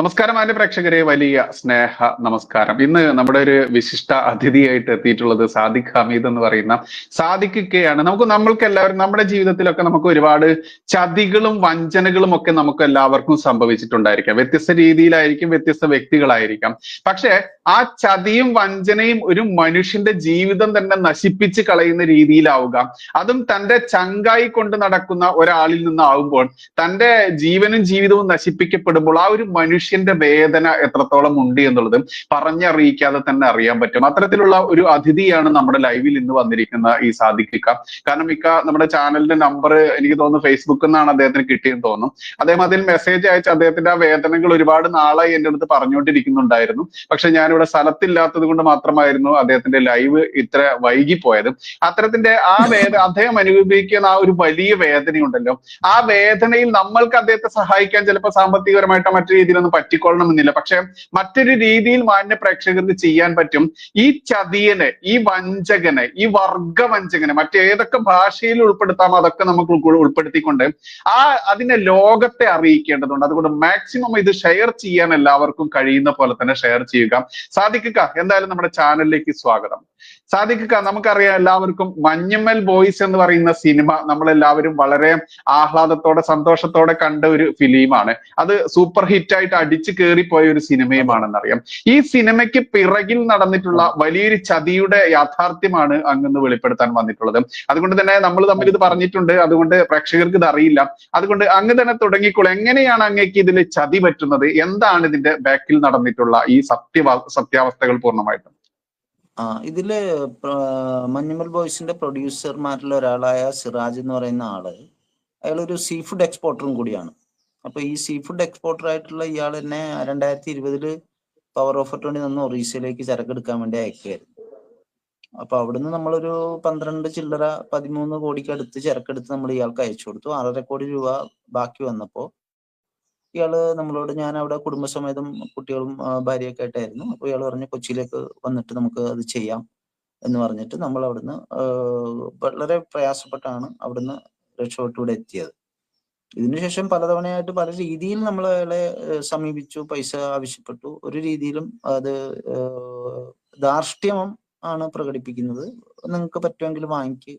നമസ്കാരം മാന്യ പ്രേക്ഷകരെ, വലിയ സ്നേഹ നമസ്കാരം. ഇന്ന് നമ്മുടെ ഒരു വിശിഷ്ട അതിഥിയായിട്ട് എത്തിയിട്ടുള്ളത് സാദിഖ് ഹമീദ് എന്ന് പറയുന്ന സാദിഖിക്കയാണ്. നമ്മൾക്ക് എല്ലാവരും നമ്മുടെ ജീവിതത്തിലൊക്കെ നമുക്ക് ഒരുപാട് ചതികളും വഞ്ചനകളും ഒക്കെ നമുക്ക് എല്ലാവർക്കും സംഭവിച്ചിട്ടുണ്ടായിരിക്കാം. വ്യത്യസ്ത രീതിയിലായിരിക്കും, വ്യത്യസ്ത വ്യക്തികളായിരിക്കാം. പക്ഷെ ആ ചതിയും വഞ്ചനയും ഒരു മനുഷ്യന്റെ ജീവിതം തന്നെ നശിപ്പിച്ച് കളയുന്ന രീതിയിലാവുക, അതും തന്റെ ചങ്കായി കൊണ്ട് നടക്കുന്ന ഒരാളിൽ നിന്നാവുമ്പോൾ, തന്റെ ജീവനും ജീവിതവും നശിപ്പിക്കപ്പെടുമ്പോൾ ആ ഒരു മനുഷ്യന്റെ വേദന എത്രത്തോളം ഉണ്ട് എന്നുള്ളത് പറഞ്ഞറിയിക്കാതെ തന്നെ അറിയാൻ പറ്റും. അത്തരത്തിലുള്ള ഒരു അതിഥിയാണ് നമ്മുടെ ലൈവിൽ ഇന്ന് വന്നിരിക്കുന്ന ഈ സാദിഖ് ഇക്ക. കാരണം ഇക്ക നമ്മുടെ ചാനലിന്റെ നമ്പർ എനിക്ക് തോന്നുന്നു ഫേസ്ബുക്കിൽ നിന്നാണ് അദ്ദേഹത്തിന് കിട്ടിയെന്ന് തോന്നുന്നു. അദ്ദേഹം അതിൽ മെസ്സേജ് അയച്ച് അദ്ദേഹത്തിന്റെ ആ വേദനകൾ ഒരുപാട് നാളായി എൻ്റെ അടുത്ത് പറഞ്ഞുകൊണ്ടിരിക്കുന്നുണ്ടായിരുന്നു. പക്ഷെ ഞാനിവിടെ സ്ഥലത്തില്ലാത്തത് കൊണ്ട് മാത്രമായിരുന്നു അദ്ദേഹത്തിന്റെ ലൈവ് ഇത്ര വൈകിപ്പോയത്. അത്തരത്തിന്റെ ആ അദ്ദേഹം അനുഭവിക്കുന്ന ആ ഒരു വലിയ വേദനയുണ്ടല്ലോ, ആ വേദനയിൽ നമ്മൾക്ക് അദ്ദേഹത്തെ സഹായിക്കാൻ ചിലപ്പോൾ സാമ്പത്തികപരമായിട്ടോ മറ്റു രീതിയിലൊന്നും പറ്റിക്കൊള്ളണമെന്നില്ല. പക്ഷെ മറ്റൊരു രീതിയിൽ മാന്യ പ്രേക്ഷകർക്ക് ചെയ്യാൻ പറ്റും. ഈ ചതിയനെ, ഈ വഞ്ചകനെ, ഈ വർഗവഞ്ചകനെ മറ്റേതൊക്കെ ഭാഷയിൽ ഉൾപ്പെടുത്താമോ അതൊക്കെ നമുക്ക് ഉൾപ്പെടുത്തിക്കൊണ്ട് അതിനെ ലോകത്തെ അറിയിക്കേണ്ടതുണ്ട്. അതുകൊണ്ട് മാക്സിമം ഇത് ഷെയർ ചെയ്യാൻ എല്ലാവർക്കും കഴിയുന്ന പോലെ തന്നെ ഷെയർ ചെയ്യുക. സാദിഖ് ഇക്ക, എന്തായാലും നമ്മുടെ ചാനലിലേക്ക് സ്വാഗതം. സാദിഖ് ഇക്ക, നമുക്കറിയാം എല്ലാവർക്കും മഞ്ഞുമ്മൽ ബോയ്സ് എന്ന് പറയുന്ന സിനിമ നമ്മളെല്ലാവരും വളരെ ആഹ്ലാദത്തോടെ സന്തോഷത്തോടെ കണ്ട ഒരു ഫിലിമാണ്. അത് സൂപ്പർ ഹിറ്റ് ആയിട്ട് അടിച്ചു കയറിപ്പോയ ഒരു സിനിമയുമാണെന്നറിയാം. ഈ സിനിമയ്ക്ക് പിറകിൽ നടന്നിട്ടുള്ള വലിയൊരു ചതിയുടെ യാഥാർത്ഥ്യമാണ് അങ്ങ് വെളിപ്പെടുത്താൻ വന്നിട്ടുള്ളത്. അതുകൊണ്ട് തന്നെ നമ്മൾ തമ്മിൽ ഇത് പറഞ്ഞിട്ടുണ്ട്, അതുകൊണ്ട് പ്രേക്ഷകർക്ക് ഇത് അറിയില്ല. അതുകൊണ്ട് അങ്ങ് തന്നെ തുടങ്ങിക്കോളൂ. എങ്ങനെയാണ് അങ്ങേക്ക് ഇതിൽ ചതി പറ്റുന്നത്? എന്താണ് ഇതിന്റെ ബാക്കിൽ നടന്നിട്ടുള്ള ഈ സത്യാവസ്ഥകൾ പൂർണ്ണമായിട്ടും? ഇതില് മഞ്ഞുമൽ ബോയ്സിന്റെ പ്രൊഡ്യൂസർമാരിൽ ഒരാളായ സിറാജ് എന്ന് പറയുന്ന ആള്, അയാളൊരു സീ ഫുഡ് എക്സ്പോർട്ടറും കൂടിയാണ്. അപ്പൊ ഈ സീ ഫുഡ് എക്സ്പോർട്ടർ ആയിട്ടുള്ള ഇയാൾ തന്നെ 2020 പവർ ഓഫ് അറ്റോർണി നിന്ന് ഒറീസയിലേക്ക് ചരക്കെടുക്കാൻ വേണ്ടി അയക്കുകയായിരുന്നു. അപ്പൊ അവിടുന്ന് നമ്മളൊരു 13 കോടിക്ക് അടുത്ത് ചരക്കെടുത്ത് നമ്മൾ ഇയാൾക്ക് അയച്ചു കൊടുത്തു. 6.5 കോടി രൂപ ബാക്കി വന്നപ്പോ ഇയാള് നമ്മളോട്, ഞാൻ അവിടെ കുടുംബസമേതം കുട്ടികളും ഭാര്യയൊക്കെ ആയിട്ടായിരുന്നു. അപ്പൊ ഇയാൾ പറഞ്ഞു കൊച്ചിയിലേക്ക് വന്നിട്ട് നമുക്ക് അത് ചെയ്യാം എന്ന് പറഞ്ഞിട്ട് നമ്മൾ അവിടുന്ന് വളരെ പ്രയാസപ്പെട്ടാണ് അവിടുന്ന് രക്ഷപ്പെട്ട് ഇവിടെ എത്തിയത്. ഇതിനുശേഷം പലതവണയായിട്ട് പല രീതിയിൽ നമ്മൾ അയാളെ സമീപിച്ചു, പൈസ ആവശ്യപ്പെട്ടു. ഒരു രീതിയിലും അത് ധാർഷ്ട്യം ആണ് പ്രകടിപ്പിക്കുന്നത്. നിങ്ങൾക്ക് പറ്റുമെങ്കിൽ വാങ്ങിക്ക്,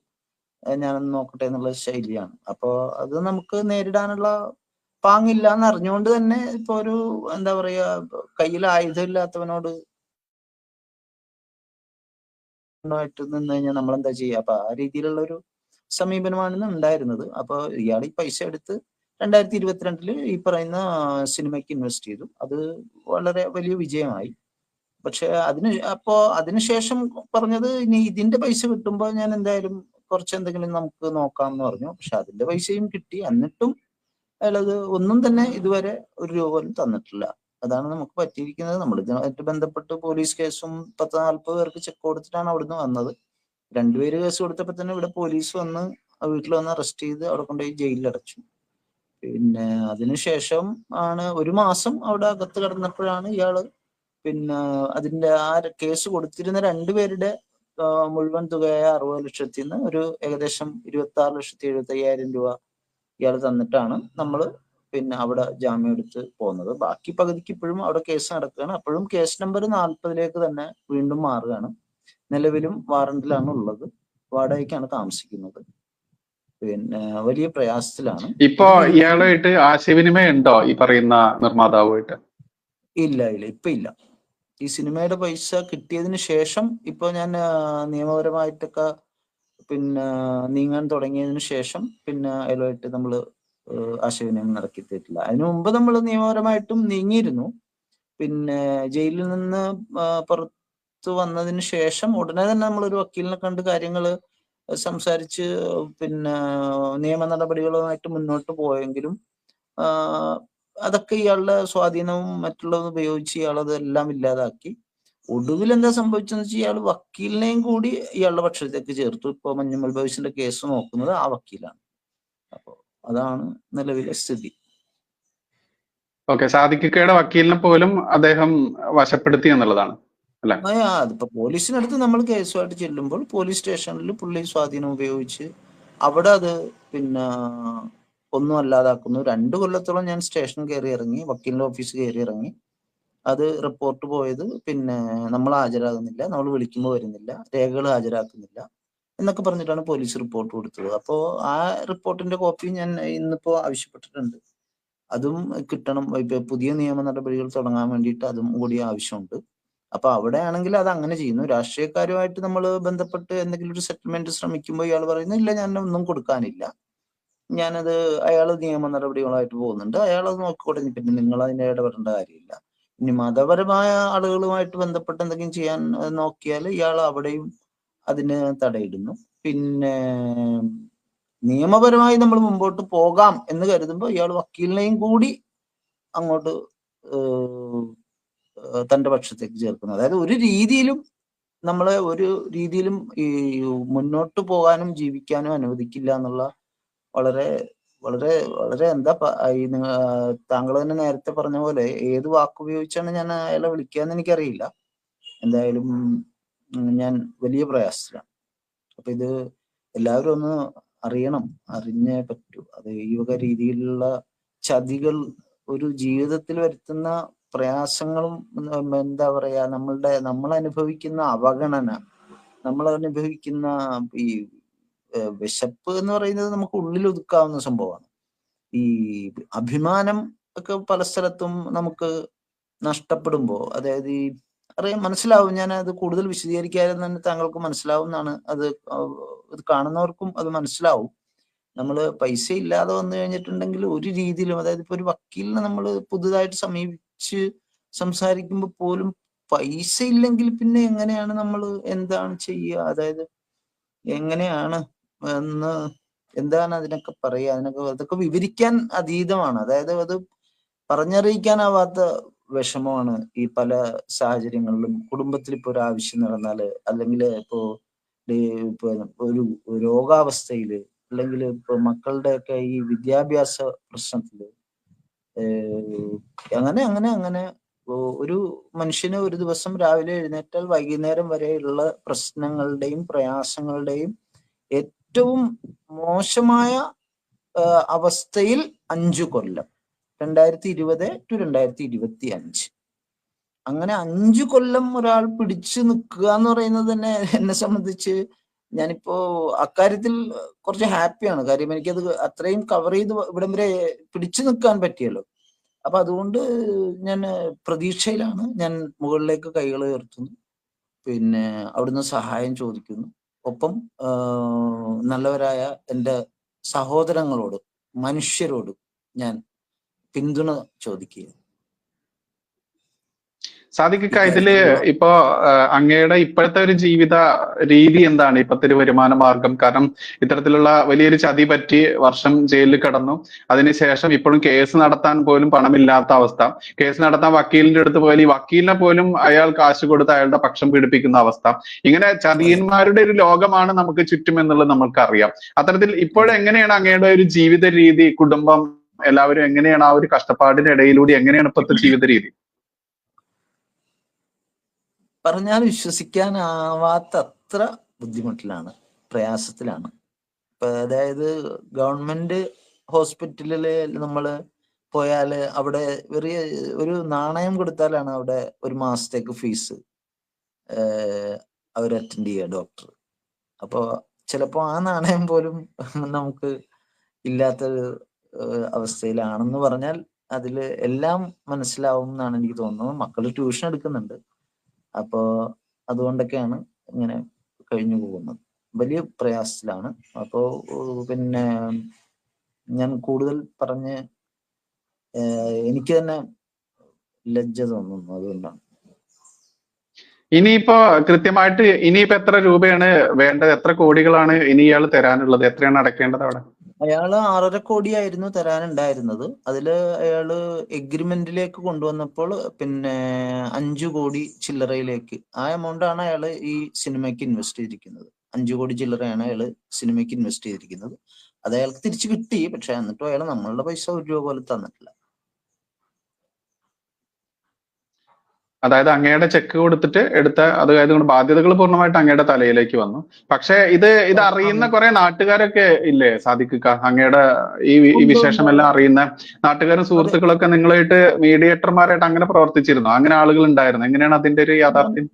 ഞാനൊന്ന് നോക്കട്ടെ എന്നുള്ള ശൈലിയാണ്. അപ്പൊ അത് നമുക്ക് നേരിടാനുള്ള പാങ്ങില്ല എന്ന് അറിഞ്ഞുകൊണ്ട് തന്നെ ഇപ്പൊ ഒരു എന്താ പറയാ, കയ്യിൽ ആയുധം ഇല്ലാത്തവനോട് ആയിട്ട് നിന്ന് കഴിഞ്ഞാൽ നമ്മൾ എന്താ ചെയ്യുക? അപ്പൊ ആ രീതിയിലുള്ള ഒരു സമീപനമാണ് ഉണ്ടായിരുന്നത്. അപ്പൊ ഇയാൾ ഈ പൈസ എടുത്ത് 2022 ഈ പറയുന്ന സിനിമയ്ക്ക് ഇൻവെസ്റ്റ് ചെയ്തു. അത് വളരെ വലിയ വിജയമായി. പക്ഷെ അതിനുശേഷം പറഞ്ഞത്, ഇനി ഇതിന്റെ പൈസ കിട്ടുമ്പോൾ ഞാൻ എന്തായാലും കുറച്ച് എന്തെങ്കിലും നമുക്ക് നോക്കാം എന്ന് പറഞ്ഞു. പക്ഷെ അതിന്റെ പൈസയും കിട്ടി. എന്നിട്ടും അയാളത് ഒന്നും തന്നെ ഇതുവരെ ഒരു രൂപ പോലും തന്നിട്ടില്ല. അതാണ് നമുക്ക് പറ്റിയിരിക്കുന്നത്. നമ്മൾ ഇതുമായിട്ട് ബന്ധപ്പെട്ട് പോലീസ് കേസും 40 പേർക്ക് ചെക്ക് കൊടുത്തിട്ടാണ് അവിടുന്ന് വന്നത്. 2 പേര് കേസ് കൊടുത്തപ്പോ തന്നെ ഇവിടെ പോലീസ് വന്ന് വീട്ടിൽ വന്ന് അറസ്റ്റ് ചെയ്ത് അവിടെ കൊണ്ടുപോയി ജയിലിൽ അടച്ചു. പിന്നെ അതിനുശേഷം ആണ് 1 മാസം അവിടെ അകത്ത് കിടന്നപ്പോഴാണ് ഇയാള് പിന്നെ അതിന്റെ ആ കേസ് കൊടുത്തിരുന്ന 2 പേരുടെ മുഴുവൻ തുകയായ 60 ലക്ഷത്തിൽ നിന്ന് ഒരു ഏകദേശം 26,75,000 രൂപ ഇയാൾ തന്നിട്ടാണ് നമ്മൾ പിന്നെ അവിടെ ജാമ്യം എടുത്ത് പോകുന്നത്. ബാക്കി പകുതിക്ക് ഇപ്പോഴും അവിടെ കേസ് നടക്കുകയാണ്. അപ്പോഴും കേസ് നമ്പർ 40 തന്നെ വീണ്ടും മാറുകയാണ്. നിലവിലും വാറണ്ടിലാണ് ഉള്ളത്, വാടകയ്ക്കാണ് താമസിക്കുന്നത്. പിന്നെ വലിയ പ്രയാസത്തിലാണ്. ഇപ്പൊ ഇയാളായിട്ട് ആശയവിനിമയം ഉണ്ടോ ഈ പറയുന്ന നിർമ്മാതാവുമായിട്ട്? ഇല്ല, ഇപ്പൊ ഇല്ല. ഈ സിനിമയുടെ പൈസ കിട്ടിയതിന് ശേഷം ഇപ്പൊ ഞാൻ നിയമപരമായിട്ടൊക്കെ പിന്നെ നീങ്ങാൻ തുടങ്ങിയതിനു ശേഷം പിന്നെ അയാളുമായിട്ട് നമ്മൾ ആശയവിനിമയം നടത്തിയിട്ടില്ല. അതിനു മുമ്പ് നമ്മൾ നിയമപരമായിട്ടും നീങ്ങിയിരുന്നു. പിന്നെ ജയിലിൽ നിന്ന് പുറത്തു വന്നതിന് ശേഷം ഉടനെ തന്നെ നമ്മളൊരു വക്കീലിനെ കണ്ട് കാര്യങ്ങൾ സംസാരിച്ച് പിന്നെ നിയമ നടപടികളുമായിട്ട് മുന്നോട്ട് പോയെങ്കിലും അതൊക്കെ ഇയാളുടെ സ്വാധീനവും മറ്റുള്ളതും ഉപയോഗിച്ച് ഇയാളതെല്ലാം ഇല്ലാതാക്കി. ഒടുവിൽ എന്താ സംഭവിച്ചെന്ന് വെച്ചാൽ ഇയാൾ വക്കീലിനെയും കൂടി ഇയാളുടെ പക്ഷത്തേക്ക് ചേർത്തു. ഇപ്പൊ മഞ്ഞുമൽ ബോയ്സിന്റെ കേസ് നോക്കുന്നത് ആ വക്കീലാണ്. അപ്പൊ അതാണ് നിലവിലെ സ്ഥിതി. ഓക്കെ, സാദിഖിക്കയുടെ വക്കീലിനെ പോലും അദ്ദേഹം വശപ്പെടുത്തി എന്നുള്ളതാണ് അല്ലെ? അതിപ്പോ പോലീസിനടുത്ത് നമ്മൾ കേസുമായിട്ട് ചെല്ലുമ്പോൾ പോലീസ് സ്റ്റേഷനിൽ പുള്ളി സ്വാധീനം ഉപയോഗിച്ച് അവിടെ അത് പിന്നെ ഒന്നും അല്ലാതാക്കുന്നു. 2 കൊല്ലത്തോളം ഞാൻ സ്റ്റേഷൻ കയറി ഇറങ്ങി, വക്കീലിന്റെ ഓഫീസ് കയറി ഇറങ്ങി. അത് റിപ്പോർട്ട് പോയത് പിന്നെ നമ്മൾ ഹാജരാകുന്നില്ല, നമ്മൾ വിളിക്കുമ്പോൾ വരുന്നില്ല, രേഖകൾ ഹാജരാക്കുന്നില്ല എന്നൊക്കെ പറഞ്ഞിട്ടാണ് പോലീസ് റിപ്പോർട്ട് കൊടുത്തത്. അപ്പോൾ ആ റിപ്പോർട്ടിന്റെ കോപ്പി ഞാൻ ഇന്നിപ്പോ ആവശ്യപ്പെട്ടിട്ടുണ്ട്. അതും കിട്ടണം. ഇപ്പൊ പുതിയ നിയമ നടപടികൾ തുടങ്ങാൻ വേണ്ടിയിട്ട് അതും കൂടി ആവശ്യമുണ്ട്. അപ്പൊ അവിടെ ആണെങ്കിൽ അത് അങ്ങനെ ചെയ്യുന്നു. രാഷ്ട്രീയക്കാരുമായിട്ട് നമ്മൾ ബന്ധപ്പെട്ട് എന്തെങ്കിലും ഒരു സെറ്റിൽമെന്റ് ശ്രമിക്കുമ്പോൾ ഇയാൾ പറയുന്നു ഇല്ല, ഞാൻ ഒന്നും കൊടുക്കാനില്ല, ഞാനത് അയാൾ നിയമ നടപടികളായിട്ട് പോകുന്നുണ്ട്, അയാൾ അത് നോക്കിക്കോട്ടെ, പിന്നെ നിങ്ങൾ അതിനെ ഇടപെടേണ്ട കാര്യമില്ല. ഇനി മതപരമായ ആളുകളുമായിട്ട് ബന്ധപ്പെട്ട് എന്തെങ്കിലും ചെയ്യാൻ നോക്കിയാൽ ഇയാൾ അവിടെയും അതിന് തടയിടുന്നു. പിന്നെ നിയമപരമായി നമ്മൾ മുമ്പോട്ട് പോകാം എന്ന് കരുതുമ്പോൾ ഇയാൾ വക്കീലിനെയും കൂടി അങ്ങോട്ട് തന്റെ പക്ഷത്തേക്ക് ചേർക്കുന്നു. അതായത് ഒരു രീതിയിലും നമ്മളെ ഒരു രീതിയിലും ഈ മുന്നോട്ട് പോകാനും ജീവിക്കാനും അനുവദിക്കില്ല എന്നുള്ള വളരെ വളരെ വളരെ എന്താ താങ്കൾ തന്നെ നേരത്തെ പറഞ്ഞ പോലെ ഏത് വാക്കുപയോഗിച്ചാണ് ഞാൻ അയാളെ വിളിക്കാന്ന് എനിക്കറിയില്ല. എന്തായാലും ഞാൻ വലിയ പ്രയാസത്തിലാണ്. അപ്പൊ ഇത് എല്ലാവരും ഒന്ന് അറിയണം, അറിഞ്ഞേ പറ്റൂ. അത് ഈ വക രീതിയിലുള്ള ചതികൾ ഒരു ജീവിതത്തിൽ വരുത്തുന്ന പ്രയാസങ്ങളും എന്താ പറയാ, നമ്മൾ അനുഭവിക്കുന്ന അവഗണന, നമ്മൾ അനുഭവിക്കുന്ന ഈ വിശപ്പ് എന്ന് പറയുന്നത് നമുക്ക് ഉള്ളിൽ ഒതുക്കാവുന്ന സംഭവമാണ്. ഈ അഭിമാനം ഒക്കെ പല സ്ഥലത്തും നമുക്ക് നഷ്ടപ്പെടുമ്പോൾ, അതായത് ഈ മനസ്സിലാവും, ഞാൻ അത് കൂടുതൽ വിശദീകരിക്കാതെ തന്നെ താങ്കൾക്ക് മനസ്സിലാവും എന്നാണ്. ഇത് കാണുന്നവർക്കും അത് മനസ്സിലാവും. നമ്മൾ പൈസ ഇല്ലാതെ വന്നു കഴിഞ്ഞിട്ടുണ്ടെങ്കിൽ ഒരു രീതിയിലും, അതായത് ഇപ്പൊ ഒരു വക്കീലിനെ നമ്മൾ പുതുതായിട്ട് സമീപിച്ച് സംസാരിക്കുമ്പോൾ പോലും പൈസ ഇല്ലെങ്കിൽ പിന്നെ എങ്ങനെയാണ് നമ്മൾ എന്താണ് ചെയ്യുക, അതായത് എങ്ങനെയാണ് എന്താണ് അതിനൊക്കെ പറയുക, അതൊക്കെ വിവരിക്കാൻ അതീതമാണ്. അതായത് അത് പറഞ്ഞറിയിക്കാനാവാത്ത വിഷമമാണ് ഈ പല സാഹചര്യങ്ങളിലും. കുടുംബത്തിൽ ഇപ്പൊ ഒരു ആവശ്യം നടന്നാല്, അല്ലെങ്കിൽ ഇപ്പോ ഒരു രോഗാവസ്ഥയില്, അല്ലെങ്കിൽ ഇപ്പൊ മക്കളുടെ ഒക്കെ ഈ വിദ്യാഭ്യാസ പ്രശ്നത്തില്, അങ്ങനെ അങ്ങനെ അങ്ങനെ ഒരു മനുഷ്യന് ഒരു ദിവസം രാവിലെ എഴുന്നേറ്റാൽ വൈകുന്നേരം വരെയുള്ള പ്രശ്നങ്ങളുടെയും പ്രയാസങ്ങളുടെയും ഏറ്റവും മോശമായ അവസ്ഥയിൽ 5 കൊല്ലം, 2020 to 2025, അങ്ങനെ 5 കൊല്ലം ഒരാൾ പിടിച്ചു നിൽക്കുക എന്ന് പറയുന്നത് തന്നെ എന്നെ സംബന്ധിച്ച്, ഞാനിപ്പോ അക്കാര്യത്തിൽ കുറച്ച് ഹാപ്പിയാണ്. കാര്യം എനിക്കത് അത്രയും കവർ ചെയ്ത് ഇവിടം വരെ പിടിച്ചു നിൽക്കാൻ പറ്റിയല്ലോ. അപ്പൊ അതുകൊണ്ട് ഞാൻ പ്രതീക്ഷയിലാണ്. ഞാൻ മുകളിലേക്ക് കൈകൾ ഉയർത്തുന്നു, പിന്നെ അവിടുന്ന് സഹായം ചോദിക്കുന്നു. ഒപ്പം നല്ലവരായ എൻ്റെ സഹോദരങ്ങളോട്, മനുഷ്യരോട് ഞാൻ പിന്തുണ ചോദിക്കുക. സാദിഖ്, ഇതില് ഇപ്പോ അങ്ങയുടെ ഇപ്പോഴത്തെ ഒരു ജീവിത രീതി എന്താണ്? ഇപ്പോഴത്തെ ഒരു വരുമാന മാർഗം? കാരണം ഇത്തരത്തിലുള്ള വലിയൊരു ചതി പറ്റി വർഷം ജയിലിൽ കിടന്നു. അതിനുശേഷം ഇപ്പോഴും കേസ് നടത്താൻ പോലും പണമില്ലാത്ത അവസ്ഥ. കേസ് നടത്താൻ വക്കീലിന്റെ അടുത്ത് പോയാൽ ഈ വക്കീലിനെ പോലും അയാൾ കാശ് കൊടുത്ത് അയാളുടെ പക്ഷം പീഡിപ്പിക്കുന്ന അവസ്ഥ. ഇങ്ങനെ ചതിയന്മാരുടെ ഒരു ലോകമാണ് നമുക്ക് ചുറ്റും എന്നുള്ളത് നമ്മൾക്കറിയാം. അത്തരത്തിൽ ഇപ്പോഴെങ്ങനെയാണ് അങ്ങയുടെ ഒരു ജീവിത രീതി? കുടുംബം, എല്ലാവരും എങ്ങനെയാണ് ആ ഒരു കഷ്ടപ്പാടിന്റെ ഇടയിലൂടെ എങ്ങനെയാണ് ഇപ്പോഴത്തെ ജീവിത രീതി? പറഞ്ഞാൽ വിശ്വസിക്കാനാവാത്ത അത്ര ബുദ്ധിമുട്ടിലാണ്, പ്രയാസത്തിലാണ്. ഇപ്പൊ അതായത് ഗവൺമെന്റ് ഹോസ്പിറ്റലില് നമ്മള് പോയാല് അവിടെ ഒരു നാണയം കൊടുത്താലാണ് അവിടെ ഒരു മാസത്തേക്ക് ഫീസ് അവർ അറ്റൻഡ് ചെയ്യുക, ഡോക്ടർ. അപ്പോ ചിലപ്പോ ആ നാണയം പോലും നമുക്ക് ഇല്ലാത്തൊരു അവസ്ഥയിലാണെന്ന് പറഞ്ഞാൽ അതിൽ എല്ലാം മനസ്സിലാവും എന്നാണ് എനിക്ക് തോന്നുന്നത്. മക്കൾ ട്യൂഷൻ എടുക്കുന്നുണ്ട്, അപ്പോ അതുകൊണ്ടൊക്കെയാണ് ഇങ്ങനെ കഴിഞ്ഞു പോകുന്നത്. വലിയ പ്രയാസത്തിലാണ്. അപ്പോ പിന്നെ ഞാൻ കൂടുതൽ പറഞ്ഞ് എനിക്ക് തന്നെ ലജ്ജ തോന്നുന്നു, അതുകൊണ്ടാണ്. ഇനിയിപ്പോ കൃത്യമായിട്ട് ഇനിയിപ്പോ എത്ര രൂപയാണ് വേണ്ടത്? എത്ര കോടികളാണ് ഇനി ഇയാൾ തരാനുള്ളത്? എത്രയാണ് അടയ്ക്കേണ്ടത് അവിടെ? അയാള് 6.5 കോടിയായിരുന്നു തരാനുണ്ടായിരുന്നത്. അതില് അയാള് എഗ്രിമെന്റിലേക്ക് കൊണ്ടുവന്നപ്പോൾ പിന്നെ 5 കോടി ചില്ലറയിലേക്ക്, ആ എമൗണ്ട് ആണ് അയാള് ഈ സിനിമയ്ക്ക് ഇൻവെസ്റ്റ് ചെയ്തിരിക്കുന്നത്. 5 കോടി ചില്ലറയാണ് അയാള് സിനിമയ്ക്ക് ഇൻവെസ്റ്റ് ചെയ്തിരിക്കുന്നത്. അത് അയാൾക്ക് തിരിച്ചു കിട്ടി. പക്ഷെ എന്നിട്ടും അയാൾ നമ്മളുടെ പൈസ 1 രൂപ പോലും തന്നിട്ടില്ല. അതായത് അങ്ങയുടെ ചെക്ക് കൊടുത്തിട്ട് എടുത്ത അതായത് ബാധ്യതകൾ പൂർണ്ണമായിട്ട് അങ്ങയുടെ തലയിലേക്ക് വന്നു. പക്ഷെ ഇത് അറിയുന്ന കുറെ നാട്ടുകാരൊക്കെ ഇല്ലേ സാദിഖ്? അങ്ങയുടെ ഈ വിശേഷമെല്ലാം അറിയുന്ന നാട്ടുകാരും സുഹൃത്തുക്കളൊക്കെ നിങ്ങളായിട്ട് മീഡിയേറ്റർമാരായിട്ട് അങ്ങനെ പ്രവർത്തിച്ചിരുന്നു? അങ്ങനെ ആളുകൾ ഉണ്ടായിരുന്നു? എങ്ങനെയാണ് അതിന്റെ ഒരു യാഥാർത്ഥ്യം?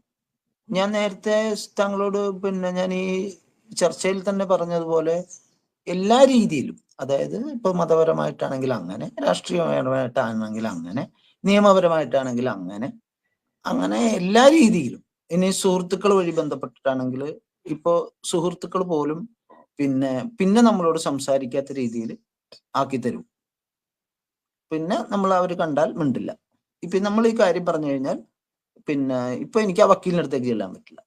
ഞാൻ നേരത്തെ താങ്കളോട് ഞാൻ ഈ ചർച്ചയിൽ തന്നെ പറഞ്ഞതുപോലെ എല്ലാ രീതിയിലും, അതായത് ഇപ്പൊ മതപരമായിട്ടാണെങ്കിൽ അങ്ങനെ, രാഷ്ട്രീയപരമായിട്ടാണെങ്കിൽ അങ്ങനെ, നിയമപരമായിട്ടാണെങ്കിൽ അങ്ങനെ എല്ലാ രീതിയിലും, ഇനി സുഹൃത്തുക്കൾ വഴി ബന്ധപ്പെട്ടിട്ടാണെങ്കിൽ ഇപ്പോ സുഹൃത്തുക്കൾ പോലും പിന്നെ നമ്മളോട് സംസാരിക്കാത്ത രീതിയിൽ ആക്കി തരും. പിന്നെ നമ്മൾ അവർ കണ്ടാൽ മിണ്ടില്ല. ഇപ്പൊ നമ്മൾ ഈ കാര്യം പറഞ്ഞു കഴിഞ്ഞാൽ ഇപ്പൊ എനിക്ക് ആ വക്കീലിന്റെ അടുത്തേക്ക് ചെല്ലാൻ പറ്റില്ല.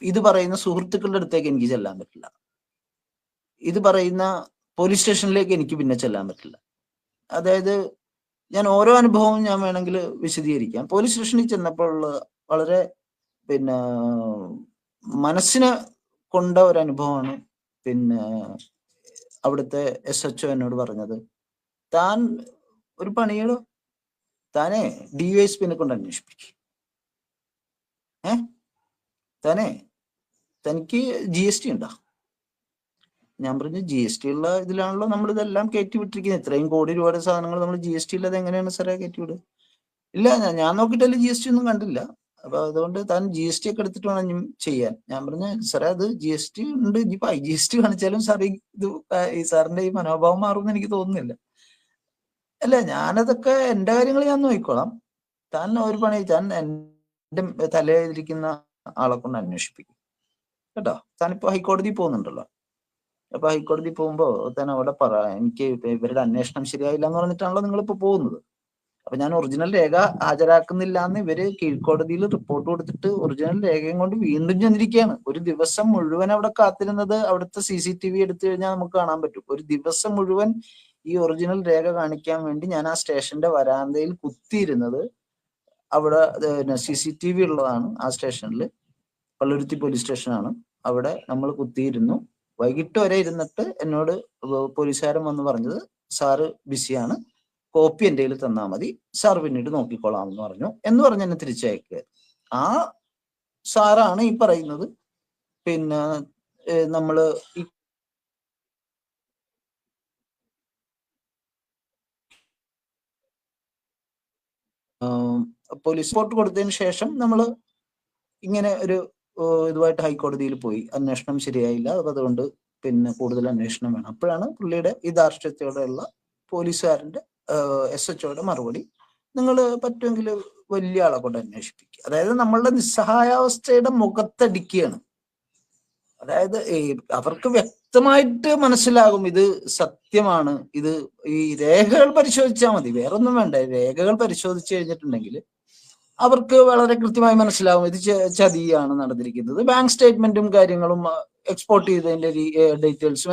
ഇത് പറയുന്ന സുഹൃത്തുക്കളുടെ അടുത്തേക്ക് എനിക്ക് ചെല്ലാൻ പറ്റില്ല. ഇത് പറയുന്ന പോലീസ് സ്റ്റേഷനിലേക്ക് എനിക്ക് പിന്നെ ചെല്ലാൻ പറ്റില്ല. അതായത് ഞാൻ ഓരോ അനുഭവവും ഞാൻ വേണമെങ്കിൽ വിശദീകരിക്കാം. പോലീസ് സ്റ്റേഷനിൽ ചെന്നപ്പോൾ വളരെ മനസ്സിനെ കൊണ്ട ഒരു അനുഭവമാണ് അവിടുത്തെ SHO എന്നോട് പറഞ്ഞത്. താൻ ഒരു പണിയുടെ താനെ DYSPനെ കൊണ്ട് അന്വേഷിപ്പിക്കും. തനിക്ക് GST ഉണ്ടോ? ഞാൻ പറഞ്ഞു GST ഉള്ള ഇതിലാണല്ലോ നമ്മൾ ഇതെല്ലാം കയറ്റി വിട്ടിരിക്കുന്നത്. ഇത്രയും കോടി രൂപയുടെ സാധനങ്ങൾ നമ്മൾ GST ഇല്ലാതെ എങ്ങനെയാണ് സാറേ കയറ്റി വിടുക? ഇല്ല, ഞാൻ നോക്കിയിട്ടല്ലേ GST ഒന്നും കണ്ടില്ല. അപ്പൊ അതുകൊണ്ട് താൻ GST ഒക്കെ എടുത്തിട്ട് വേണം ചെയ്യാൻ. ഞാൻ പറഞ്ഞു സാറേ അത് GST ഉണ്ട്, ഇനിയിപ്പോ IGST കാണിച്ചാലും സാർ ഈ സാറിന്റെ ഈ മനോഭാവം മാറുമെന്ന് എനിക്ക് തോന്നുന്നില്ല. അല്ല, ഞാനതൊക്കെ എന്റെ കാര്യങ്ങൾ ഞാൻ നോക്കിക്കോളാം. താൻ ഒരു പണി, താൻ എന്റെ തലയിലിരിക്കുന്ന ആളെ കൊണ്ട് അന്വേഷിപ്പിക്കും കേട്ടോ. താനിപ്പോ ഹൈക്കോടതി പോകുന്നുണ്ടല്ലോ. അപ്പൊ ഹൈക്കോടതി പോകുമ്പോ താൻ അവിടെ എനിക്ക് ഇവരുടെ അന്വേഷണം ശരിയായില്ല എന്ന് പറഞ്ഞിട്ടാണല്ലോ നിങ്ങളിപ്പോ പോകുന്നത്. അപ്പൊ ഞാൻ ഒറിജിനൽ രേഖ ഹാജരാക്കുന്നില്ല എന്ന് ഇവര് കീഴ്ക്കോടതിയിൽ റിപ്പോർട്ട് കൊടുത്തിട്ട് ഒറിജിനൽ രേഖയും കൊണ്ട് വീണ്ടും ചെന്നിരിക്കുകയാണ്. ഒരു ദിവസം മുഴുവൻ അവിടെ കാത്തിരുന്നത് അവിടുത്തെ CCTV എടുത്തു കഴിഞ്ഞാൽ നമുക്ക് കാണാൻ പറ്റും. ഒരു ദിവസം മുഴുവൻ ഈ ഒറിജിനൽ രേഖ കാണിക്കാൻ വേണ്ടി ഞാൻ ആ സ്റ്റേഷന്റെ വരാന്തയിൽ കുത്തിയിരുന്നത്. അവിടെ CCTV ഉള്ളതാണ് ആ സ്റ്റേഷനിൽ, പള്ളുരുത്തി പോലീസ് സ്റ്റേഷനാണ്. അവിടെ നമ്മൾ കുത്തിയിരുന്നു. വൈകിട്ട് വരെ ഇരുന്നിട്ട് എന്നോട് പോലീസുകാരൻ വന്ന് പറഞ്ഞത് സാറ് ബിസിയാണ്, കോപ്പി എൻ്റെ കയ്യിൽ തന്നാൽ മതി, സാർ പിന്നീട് നോക്കിക്കോളാം എന്ന് പറഞ്ഞ് എന്നെ തിരിച്ചയക്കുക. ആ സാറാണ് ഈ പറയുന്നത് നമ്മള് ഈ പോലീസ് റിപ്പോർട്ട് കൊടുത്തതിന് ശേഷം നമ്മൾ ഇങ്ങനെ ഒരു ഇതുമായിട്ട് ഹൈക്കോടതിയിൽ പോയി. അന്വേഷണം ശരിയായില്ല, അതുകൊണ്ട് കൂടുതൽ അന്വേഷണം വേണം. അപ്പോഴാണ് പുള്ളിയുടെ ഈ ധാർഷ്ട്യത്തോടെയുള്ള പോലീസുകാരന്റെ SHOയുടെ മറുപടി, നിങ്ങൾ പറ്റുമെങ്കിൽ വലിയ ആളെ കൊണ്ട് അന്വേഷിപ്പിക്കുക. അതായത് നമ്മളുടെ നിസ്സഹായാവസ്ഥയുടെ മുഖത്തടിക്കുകയാണ്. അതായത് അവർക്ക് വ്യക്തമായിട്ട് മനസ്സിലാകും ഇത് സത്യമാണ്. ഇത് ഈ രേഖകൾ പരിശോധിച്ചാൽ മതി, വേറൊന്നും വേണ്ട. രേഖകൾ പരിശോധിച്ചു കഴിഞ്ഞിട്ടുണ്ടെങ്കിൽ അവർക്ക് വളരെ കൃത്യമായി മനസ്സിലാവും ഇത് ചതിയാണ് നടന്നിരിക്കുന്നത്. ബാങ്ക് സ്റ്റേറ്റ്മെന്റും കാര്യങ്ങളും എക്സ്പോർട്ട് ചെയ്തതിന്റെ ഡീറ്റെയിൽസും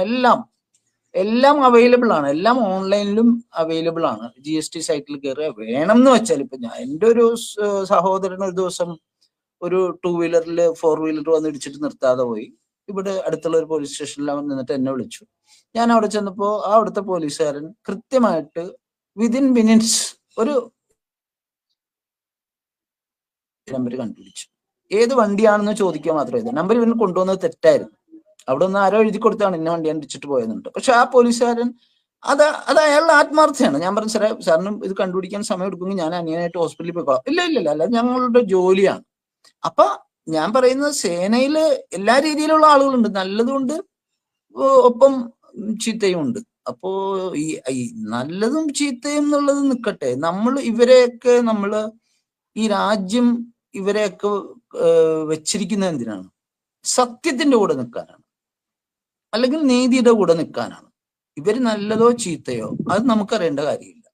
എല്ലാം അവൈലബിൾ ആണ്. എല്ലാം ഓൺലൈനിലും അവൈലബിൾ ആണ്. GST സൈറ്റിൽ കയറുക. വേണം എന്ന് വെച്ചാൽ ഇപ്പൊ എൻ്റെ ഒരു സഹോദരൻ ഒരു ദിവസം ഒരു 2 വീലറിൽ 4 വീലർ വന്ന് ഇടിച്ചിട്ട് നിർത്താതെ പോയി. ഇവിടെ അടുത്തുള്ള ഒരു പോലീസ് സ്റ്റേഷനിൽ അവൻ നിന്നിട്ട് എന്നെ വിളിച്ചു. ഞാൻ അവിടെ ചെന്നപ്പോ അവിടുത്തെ പോലീസുകാരൻ കൃത്യമായിട്ട് വിതിൻ മിനിറ്റ്സ് ഒരു നമ്പർ കണ്ടുപിടിച്ചു. ഏത് വണ്ടിയാണെന്ന് ചോദിക്കുക മാത്രമേ ഇത്. നമ്പർ ഇവന് കൊണ്ടുവന്നത് തെറ്റായിരുന്നു. അവിടെ ഒന്ന് ആരോ എഴുതി കൊടുത്താണ് ഇന്ന വണ്ടിയാണ് ഇടിച്ചിട്ട് പോയെന്നുണ്ട്. പക്ഷെ ആ പോലീസുകാരൻ അത് അയാളുടെ ആത്മാർത്ഥയാണ്. ഞാൻ പറഞ്ഞു സാറിനും ഇത് കണ്ടുപിടിക്കാൻ സമയം എടുക്കുമെങ്കിൽ ഞാൻ അനിയനായിട്ട് ഹോസ്പിറ്റലിൽ പോയിക്കോളാം. ഇല്ല, അല്ല ഞങ്ങളുടെ ജോലിയാണ്. അപ്പൊ ഞാൻ പറയുന്നത് സേനയില് എല്ലാ രീതിയിലുള്ള ആളുകളുണ്ട്, നല്ലതുണ്ട്, ഒപ്പം ചീത്തയും ഉണ്ട്. അപ്പോ ഈ നല്ലതും ചീത്തയും എന്നുള്ളത് നിൽക്കട്ടെ, നമ്മള് ഈ രാജ്യം ഇവരെയൊക്കെ വെച്ചിരിക്കുന്നത് എന്തിനാണ്? സത്യത്തിന്റെ കൂടെ നിൽക്കാനാണ്, അല്ലെങ്കിൽ നീതിയുടെ കൂടെ നിൽക്കാനാണ്. ഇവര് നല്ലതോ ചീത്തയോ അത് നമുക്കറിയേണ്ട കാര്യമില്ല.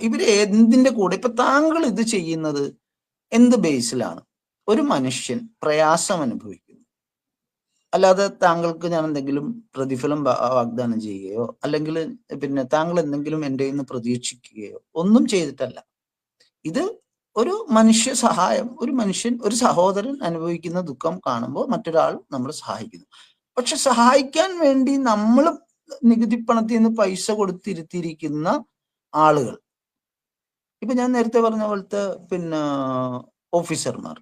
ഇവര് എന്തിന്റെ കൂടെ? ഇപ്പൊ താങ്കൾ ഇത് ചെയ്യുന്നത് എന്ത് ബേസിലാണ്? ഒരു മനുഷ്യൻ പ്രയാസം അനുഭവിക്കുന്നു, അല്ലാതെ താങ്കൾക്ക് ഞാൻ എന്തെങ്കിലും പ്രതിഫലം വാഗ്ദാനം ചെയ്യുകയോ അല്ലെങ്കിൽ താങ്കൾ എന്തെങ്കിലും എൻ്റെ നിന്ന് പ്രതീക്ഷിക്കുകയോ ഒന്നും ചെയ്തിട്ടല്ല. ഇത് ഒരു മനുഷ്യ സഹായം. ഒരു സഹോദരൻ അനുഭവിക്കുന്ന ദുഃഖം കാണുമ്പോൾ മറ്റൊരാൾ നമ്മൾ സഹായിക്കുന്നു. പക്ഷെ സഹായിക്കാൻ വേണ്ടി നമ്മൾ നികുതി പണത്തിൽ നിന്ന് പൈസ കൊടുത്തിരുത്തിയിരിക്കുന്ന ആളുകൾ ഇപ്പൊ ഞാൻ നേരത്തെ പറഞ്ഞ പോലത്തെ പിന്നെ ഓഫീസർമാർ,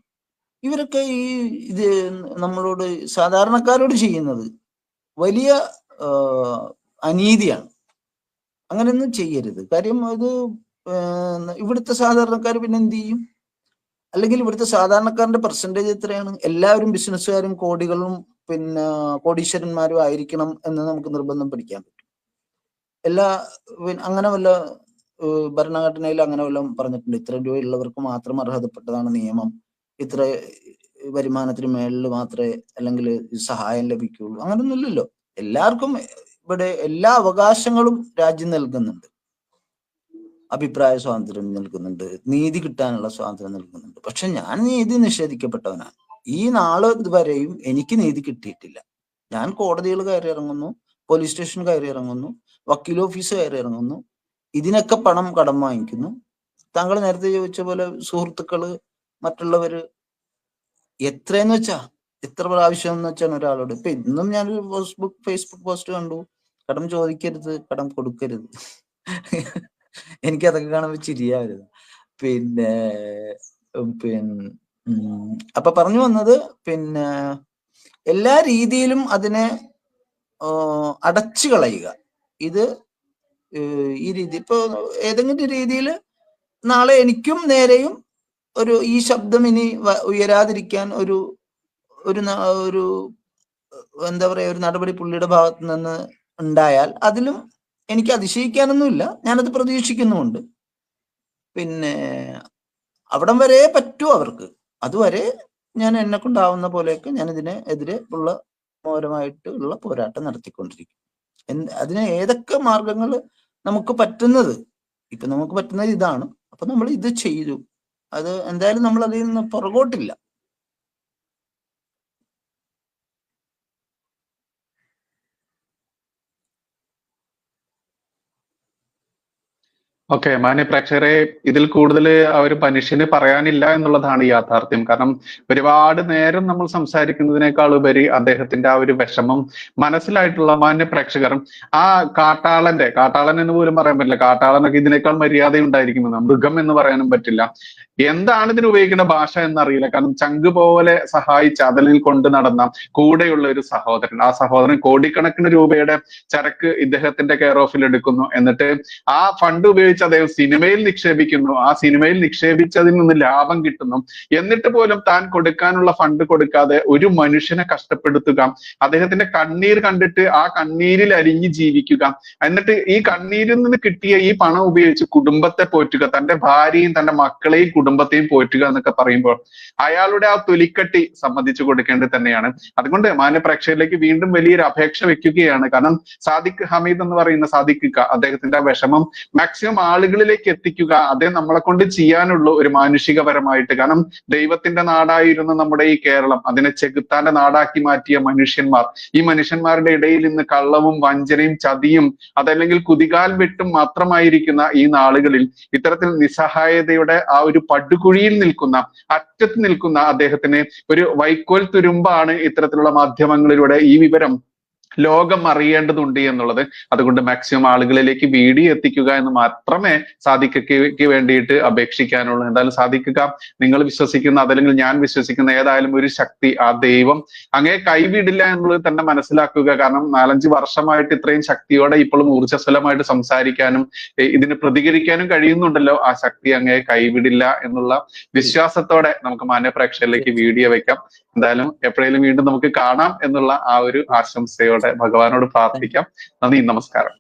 ഇവരൊക്കെ ഇത് നമ്മളോട് സാധാരണക്കാരോട് ചെയ്യുന്നത് വലിയ അനീതിയാണ്. അങ്ങനെയൊന്നും ചെയ്യരുത്. കാര്യം അത് ഇവിടുത്തെ സാധാരണക്കാർ പിന്നെ എന്ത് ചെയ്യും? അല്ലെങ്കിൽ ഇവിടുത്തെ സാധാരണക്കാരന്റെ പെർസെൻറ്റേജ് എത്രയാണ്? എല്ലാവരും ബിസിനസ്സുകാരും കോടികളും പിന്നെ കോടീശ്വരന്മാരും ആയിരിക്കണം എന്ന് നമുക്ക് നിർബന്ധം പിടിക്കാൻ പറ്റും. അങ്ങനെ വല്ല ഭരണഘടനയിൽ അങ്ങനെ വല്ലതും പറഞ്ഞിട്ടുണ്ട്, ഇത്ര രൂപയുള്ളവർക്ക് മാത്രം അർഹതപ്പെട്ടതാണ് നിയമം, ഇത്ര വരുമാനത്തിന് മേളിൽ മാത്രമേ അല്ലെങ്കിൽ സഹായം ലഭിക്കുള്ളൂ? അങ്ങനൊന്നുമില്ലല്ലോ. എല്ലാവർക്കും ഇവിടെ എല്ലാ അവകാശങ്ങളും രാജ്യം നൽകുന്നുണ്ട്. അഭിപ്രായ സ്വാതന്ത്ര്യം നൽകുന്നുണ്ട്, നീതി കിട്ടാനുള്ള സ്വാതന്ത്ര്യം നൽകുന്നുണ്ട്. പക്ഷെ ഞാൻ നീതി നിഷേധിക്കപ്പെട്ടവനാണ്. ഈ നാളെ വരെയും എനിക്ക് നീതി കിട്ടിയിട്ടില്ല. ഞാൻ കോടതികൾ കയറി ഇറങ്ങുന്നു, പോലീസ് സ്റ്റേഷൻ കയറി ഇറങ്ങുന്നു, വക്കീൽ ഓഫീസ് കയറി ഇറങ്ങുന്നു, ഇതിനൊക്കെ പണം കടം വാങ്ങിക്കുന്നു. താങ്കൾ നേരത്തെ ചോദിച്ച പോലെ സുഹൃത്തുക്കള്, മറ്റുള്ളവര് എത്രയെന്ന് വെച്ചാ എത്ര പ്രാവശ്യം എന്ന് വെച്ചാണ് ഒരാളോട്. ഇപ്പൊ ഇന്നും ഞാനൊരു ഫേസ്ബുക്ക് പോസ്റ്റ് കണ്ടു, കടം ചോദിക്കരുത്, കടം കൊടുക്കരുത്. എനിക്ക് അതൊക്കെ കാണുമ്പോൾ ചിരിയാ വരുന്നത്. പിന്നെ അപ്പൊ പറഞ്ഞു വന്നത്, പിന്നെ എല്ലാ രീതിയിലും അതിനെ അടച്ചു കളയുക. ഇത് ഈ രീതി ഇപ്പൊ ഏതെങ്കിലും രീതിയിൽ നാളെ എനിക്കും നേരെയും ഈ ശബ്ദം ഇനി ഉയരാതിരിക്കാൻ ഒരു എന്താ പറയാ, ഒരു നടപടി പുള്ളിയുടെ ഭാഗത്ത് നിന്ന് ഉണ്ടായാൽ അതിലും എനിക്ക് അതിശയിക്കാനൊന്നുമില്ല, ഞാനത് പ്രതീക്ഷിക്കുന്നുമുണ്ട്. പിന്നെ അവിടം വരെ പറ്റൂ അവർക്ക്. അതുവരെ ഞാൻ എന്നെ കൊണ്ടാവുന്ന പോലെയൊക്കെ ഞാൻ ഇതിനെതിരെ ഉള്ള മോരമായിട്ടുള്ള പോരാട്ടം നടത്തിക്കൊണ്ടിരിക്കും. അതിന് ഏതൊക്കെ മാർഗങ്ങൾ നമുക്ക് പറ്റുന്നത്, ഇപ്പൊ നമുക്ക് പറ്റുന്നത് ഇതാണ്. അപ്പൊ നമ്മൾ ഇത് ചെയ്തു. അത് എന്തായാലും നമ്മൾ അതിൽ നിന്ന് പുറകോട്ടില്ല. ഓക്കെ, മാന്യ പ്രേക്ഷകരെ, ഇതിൽ കൂടുതൽ ആ ഒരു മനുഷ്യന് പറയാനില്ല എന്നുള്ളതാണ് യാഥാർത്ഥ്യം. കാരണം ഒരുപാട് നേരം നമ്മൾ സംസാരിക്കുന്നതിനേക്കാൾ ഉപരി അദ്ദേഹത്തിന്റെ ആ ഒരു വിഷമം മനസ്സിലായിട്ടുള്ള മാന്യ പ്രേക്ഷകർ ആ കാട്ടാളൻ എന്ന് പോലും പറയാൻ പറ്റില്ല, കാട്ടാളനൊക്കെ ഇതിനേക്കാൾ മര്യാദ ഉണ്ടായിരിക്കുമെന്ന്, മൃഗം എന്ന് പറയാനും പറ്റില്ല. എന്താണ് ഇതിന് ഉപയോഗിക്കുന്ന ഭാഷ എന്നറിയില്ല. കാരണം ചങ്ക് പോലെ സഹായിച്ച് അതലിൽ കൊണ്ട് നടന്ന കൂടെയുള്ള ഒരു സഹോദരൻ, ആ സഹോദരൻ കോടിക്കണക്കിന് രൂപയുടെ ചരക്ക് ഇദ്ദേഹത്തിന്റെ കെയർ ഓഫിൽ എടുക്കുന്നു. എന്നിട്ട് ആ ഫണ്ട് ഉപയോഗിച്ച് അദ്ദേഹം സിനിമയിൽ നിക്ഷേപിക്കുന്നു. ആ സിനിമയിൽ നിക്ഷേപിച്ചതിൽ നിന്ന് ലാഭം കിട്ടുന്നു. എന്നിട്ട് പോലും താൻ കൊടുക്കാനുള്ള ഫണ്ട് കൊടുക്കാതെ ഒരു മനുഷ്യനെ കഷ്ടപ്പെടുത്തുക, അദ്ദേഹത്തിന്റെ കണ്ണീർ കണ്ടിട്ട് ആ കണ്ണീരിൽ അരിഞ്ഞ് ജീവിക്കുക, എന്നിട്ട് ഈ കണ്ണീരിൽ നിന്ന് കിട്ടിയ ഈ പണം ഉപയോഗിച്ച് കുടുംബത്തെ പോറ്റുക, തന്റെ ഭാര്യയും തന്റെ മക്കളെയും കുടുംബത്തെയും പോറ്റുക എന്നൊക്കെ പറയുമ്പോൾ അയാളുടെ ആ തൊലിക്കട്ടി സമ്മതിച്ചു കൊടുക്കേണ്ടത് തന്നെയാണ്. അതുകൊണ്ട് മാന്യ പ്രേക്ഷകരിലേക്ക് വീണ്ടും വലിയൊരു അപേക്ഷ വെക്കുകയാണ്. കാരണം സാദിഖ് ഹമീദ് എന്ന് പറയുന്ന സാദിഖ് അദ്ദേഹത്തിന്റെ ആ വിഷമം മാക്സിമം ആളുകളിലേക്ക് എത്തിക്കുക, അതേ നമ്മളെ കൊണ്ട് ചെയ്യാനുള്ള ഒരു മാനുഷികപരമായിട്ട്. കാരണം ദൈവത്തിന്റെ നാടായിരുന്ന നമ്മുടെ ഈ കേരളം അതിനെ ചെകുത്താന്റെ നാടാക്കി മാറ്റിയ മനുഷ്യന്മാർ, ഈ മനുഷ്യന്മാരുടെ ഇടയിൽ ഇന്ന് കള്ളവും വഞ്ചനയും ചതിയും അതല്ലെങ്കിൽ കുതികാൽ വെട്ടും മാത്രമായിരിക്കുന്ന ഈ നാളുകളിൽ ഇത്തരത്തിൽ നിസ്സഹായതയുടെ ആ ഒരു പടുകുഴിയിൽ നിൽക്കുന്ന, അറ്റത്ത് നിൽക്കുന്ന അദ്ദേഹത്തിന് ഒരു വൈക്കോൽ തുരുമ്പാണ് ഇത്തരത്തിലുള്ള മാധ്യമങ്ങളിലൂടെ ഈ വിവരം ലോകം അറിയേണ്ടതുണ്ട് എന്നുള്ളത്. അതുകൊണ്ട് മാക്സിമം ആളുകളിലേക്ക് വീഡിയോ എത്തിക്കുക എന്ന് മാത്രമേ സാദിഖയ്ക്ക് വേണ്ടിയിട്ട് അപേക്ഷിക്കാനുള്ളൂ. എന്തായാലും സാദിഖ്, നിങ്ങൾ വിശ്വസിക്കുന്ന അതല്ലെങ്കിൽ ഞാൻ വിശ്വസിക്കുന്ന ഏതായാലും ഒരു ശക്തി, ആ ദൈവം അങ്ങേ കൈവിടില്ല എന്നുള്ളത് തന്നെ മനസ്സിലാക്കുക. കാരണം 4-5 വർഷമായിട്ട് ഇത്രയും ശക്തിയോടെ ഇപ്പോഴും ഊർജ്ജസ്വലമായിട്ട് സംസാരിക്കാനും ഇതിന് പ്രതികരിക്കാനും കഴിയുന്നുണ്ടല്ലോ. ആ ശക്തി അങ്ങേ കൈവിടില്ല എന്നുള്ള വിശ്വാസത്തോടെ നമുക്ക് മാന്യ പ്രേക്ഷകരിലേക്ക് വീഡിയോ വെക്കാം. എന്തായാലും എപ്പോഴേലും വീണ്ടും നമുക്ക് കാണാം എന്നുള്ള ആ ഒരു ആശംസയോടെ ഭഗവാനോട് പ്രാർത്ഥിക്കാം. നന്ദി, നമസ്കാരം.